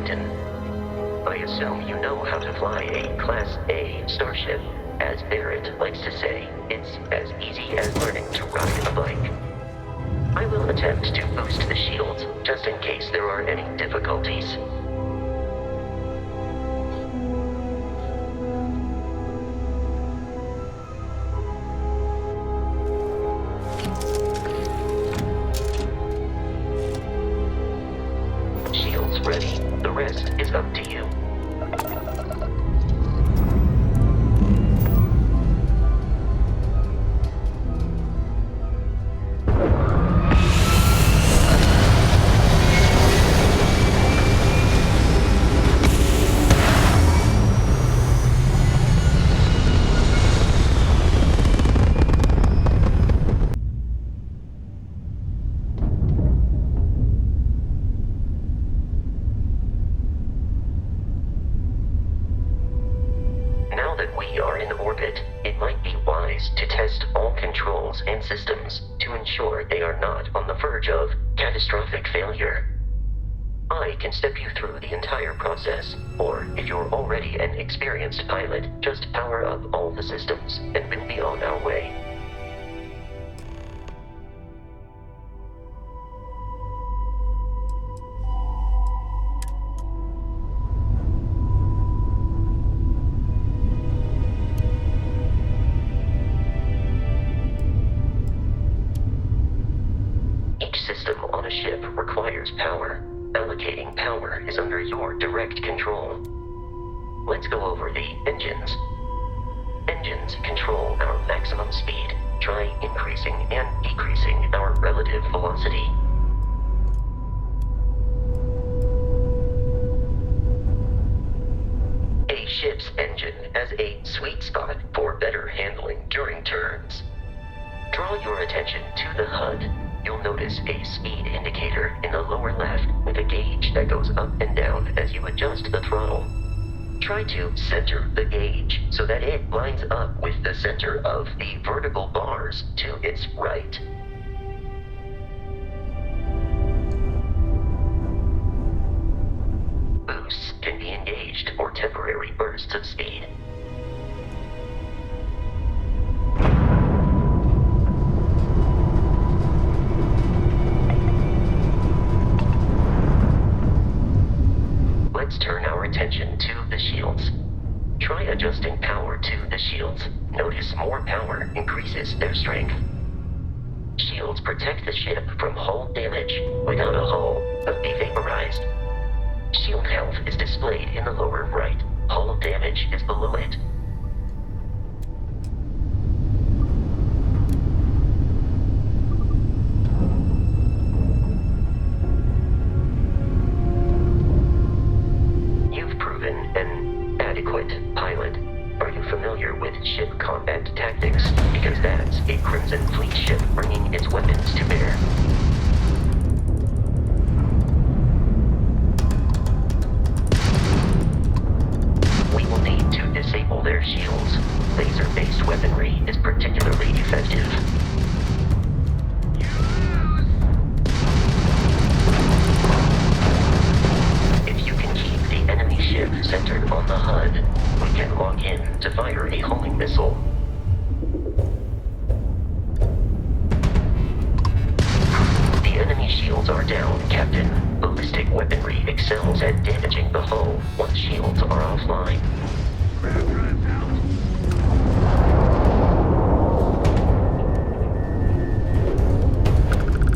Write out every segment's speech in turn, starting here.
Captain. I assume you know how to fly a Class A starship. As Barrett likes to say, it's as easy as learning to ride a bike. I will attempt to boost the shields, just in case there are any difficulties. Shields ready. The rest is up to you. Now that we are in orbit, it might be wise to test all controls and systems to ensure they are not on the verge of catastrophic failure. I can step you through the entire process, or if you're already an experienced pilot, just power up all the systems and we'll be on our way. Each system on a ship requires power. Allocating power is under your direct control. Let's go over the engines. Engines control our maximum speed. Try increasing and decreasing our relative velocity. A ship's engine has a sweet spot for better handling during turns. Draw your attention to the HUD. You'll notice a speed indicator in the lower left with a gauge that goes up and down as you adjust the throttle. Try to center the gauge so that it lines up with the center of the vertical bars to its right. Boosts can be engaged for temporary bursts of speed. Let's turn our attention to the shields. Try adjusting power to the shields. Notice more power increases their strength. Shields protect the ship from hull damage. Without a hull, but be vaporized. Shield health is displayed in the lower right. Hull damage is below it. Pilot, are you familiar with ship combat tactics? Because that's a Crimson Fleet ship bringing its weapons to bear. We will need to disable their shields. Laser-based weaponry is particularly effective. If you can keep the enemy ship centered on the HUD, we can lock in to fire a homing missile. The enemy shields are down, Captain. Ballistic weaponry excels at damaging the hull once shields are offline.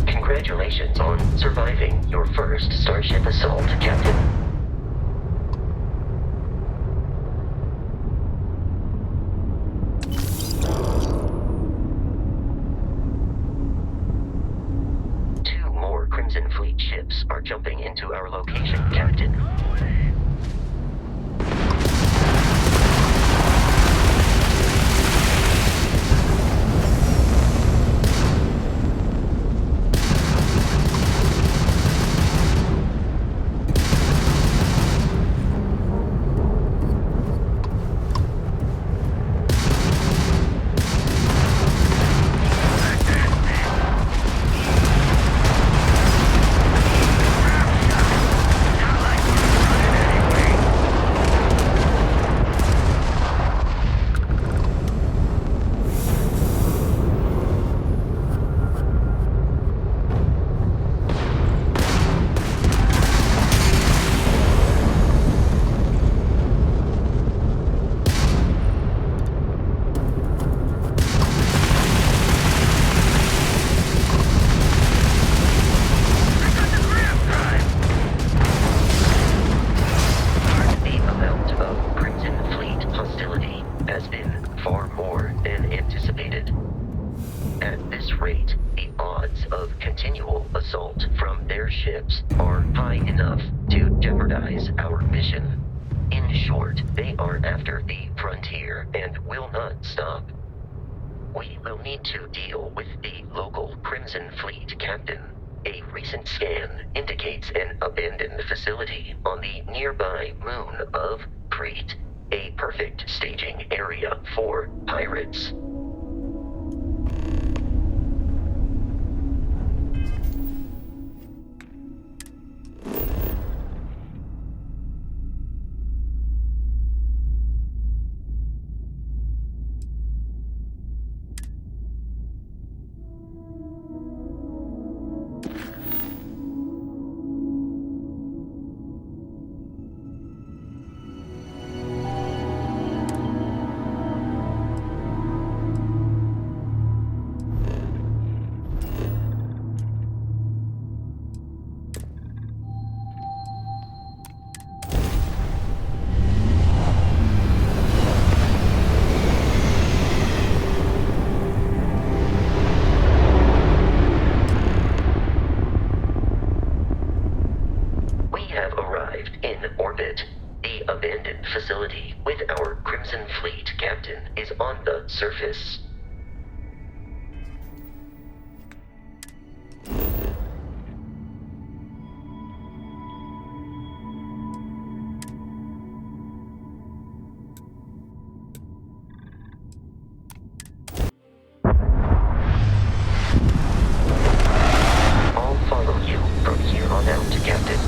Congratulations on surviving your first starship assault, Captain. Crimson Fleet ships are jumping into our location, Captain. our mission. In short, they are after the frontier and will not stop. We will need to deal with the local Crimson Fleet captain. A recent scan indicates an abandoned facility on the nearby moon of Crete, a perfect staging area for pirates. In orbit, the abandoned facility with our Crimson Fleet captain is on the surface. I'll follow you from here on out, Captain.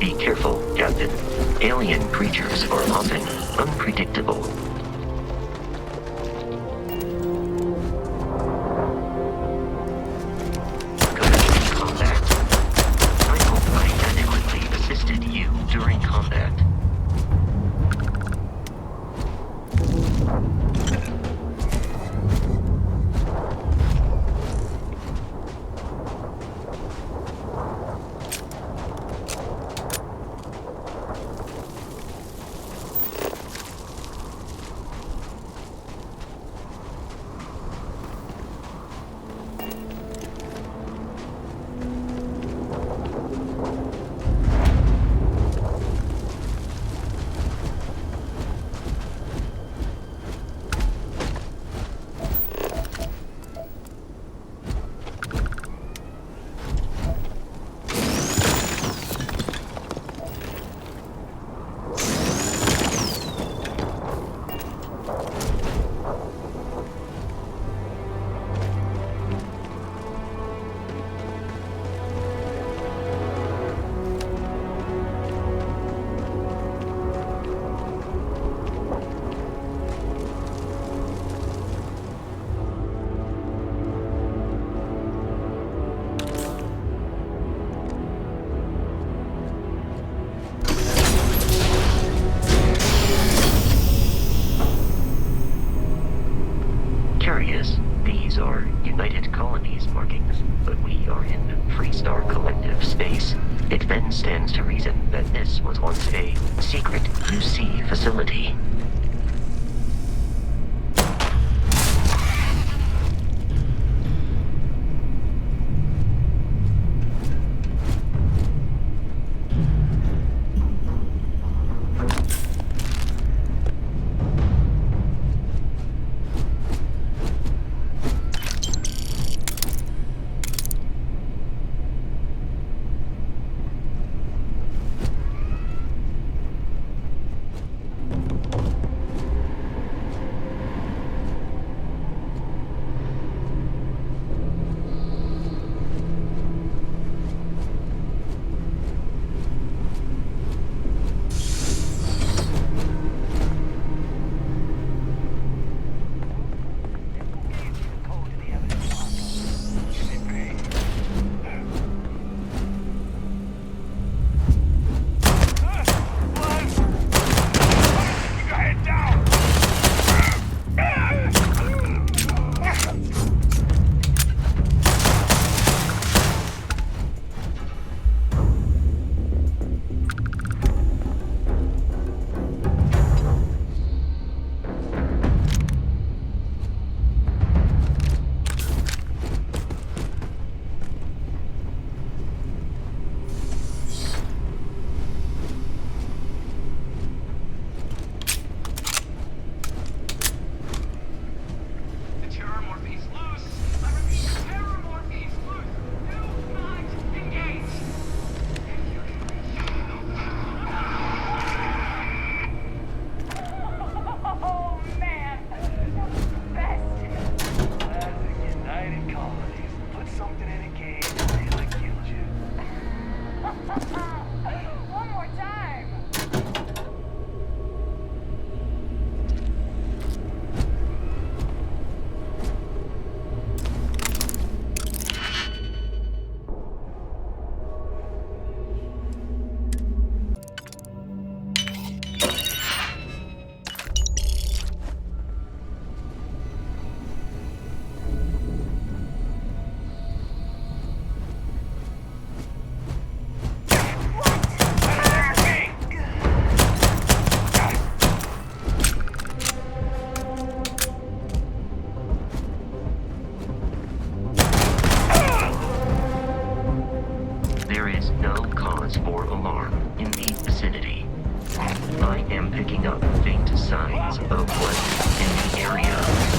Be careful, Captain. Alien creatures are often unpredictable. Good combat. I hope I adequately assisted you during combat. These are United Colonies markings, but we are in Freestar Collective space. It then stands to reason that this was once a secret UC facility. up faint signs of life in the area.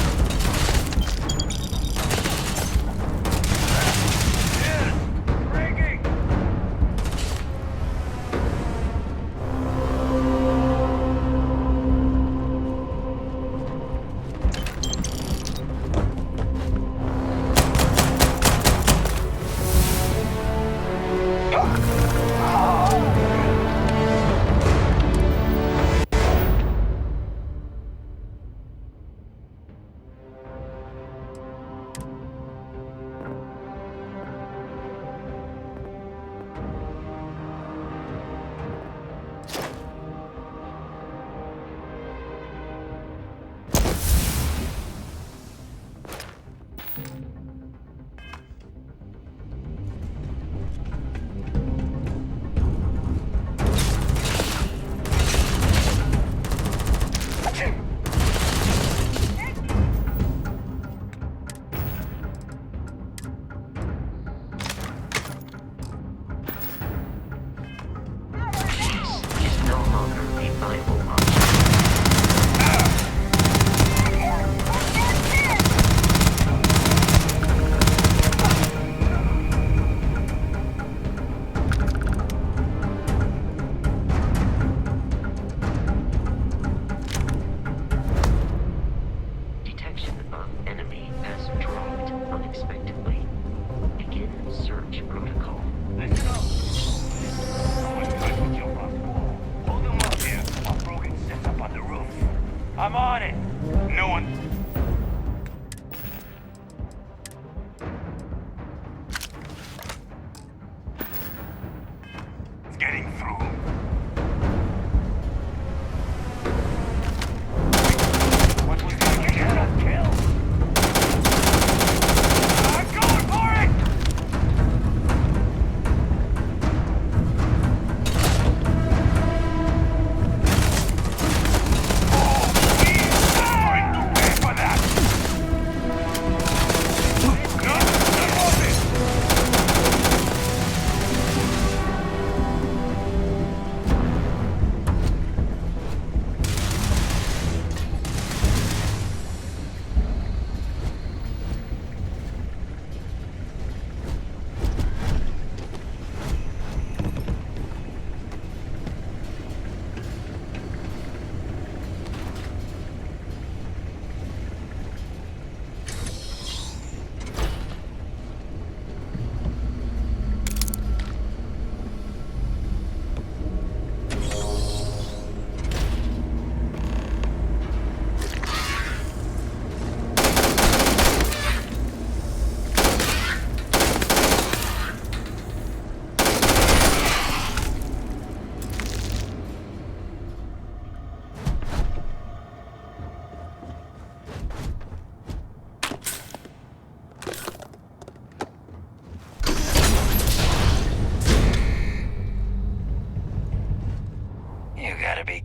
I'm on it. No one... It's getting through. What was going to get us killed? I'm going for it!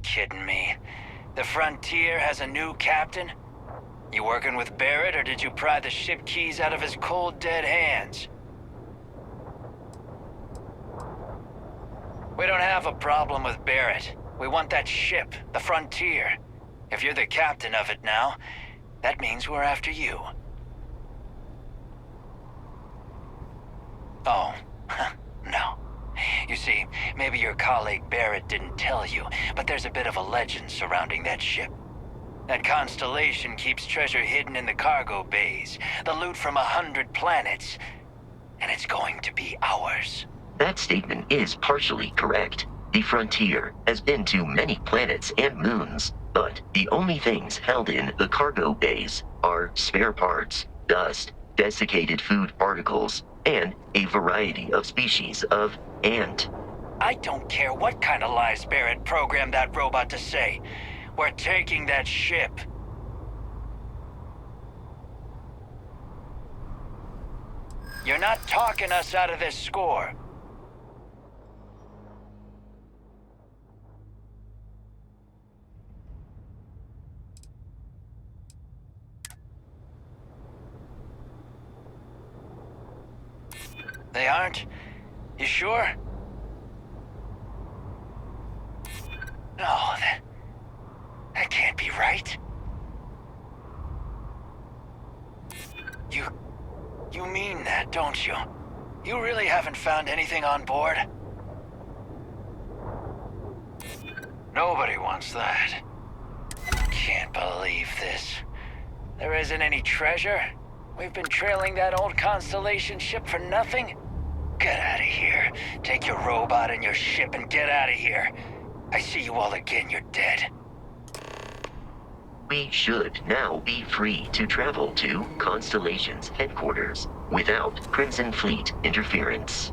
Kidding me. The Frontier has a new captain? You working with Barrett, or did you pry the ship keys out of his cold, dead hands? We don't have a problem with Barrett. We want that ship, the Frontier. If you're the captain of it now, that means we're after you. Oh, no. You see, maybe your colleague Barrett didn't tell you, but there's a bit of a legend surrounding that ship. That Constellation keeps treasure hidden in the cargo bays, the loot from 100 planets, and it's going to be ours. That statement is partially correct. The Frontier has been to many planets and moons, but the only things held in the cargo bays are spare parts, dust, desiccated food particles, and a variety of species of ant. I don't care what kind of lies Barrett programmed that robot to say. We're taking that ship. You're not talking us out of this score. They aren't? You sure? No, right? You mean that, don't you? You really haven't found anything on board? Nobody wants that. Can't believe this. There isn't any treasure? We've been trailing that old Constellation ship for nothing? Get out of here. Take your robot and your ship and get out of here. I see you all again, you're dead. We should now be free to travel to Constellation's headquarters without Crimson Fleet interference.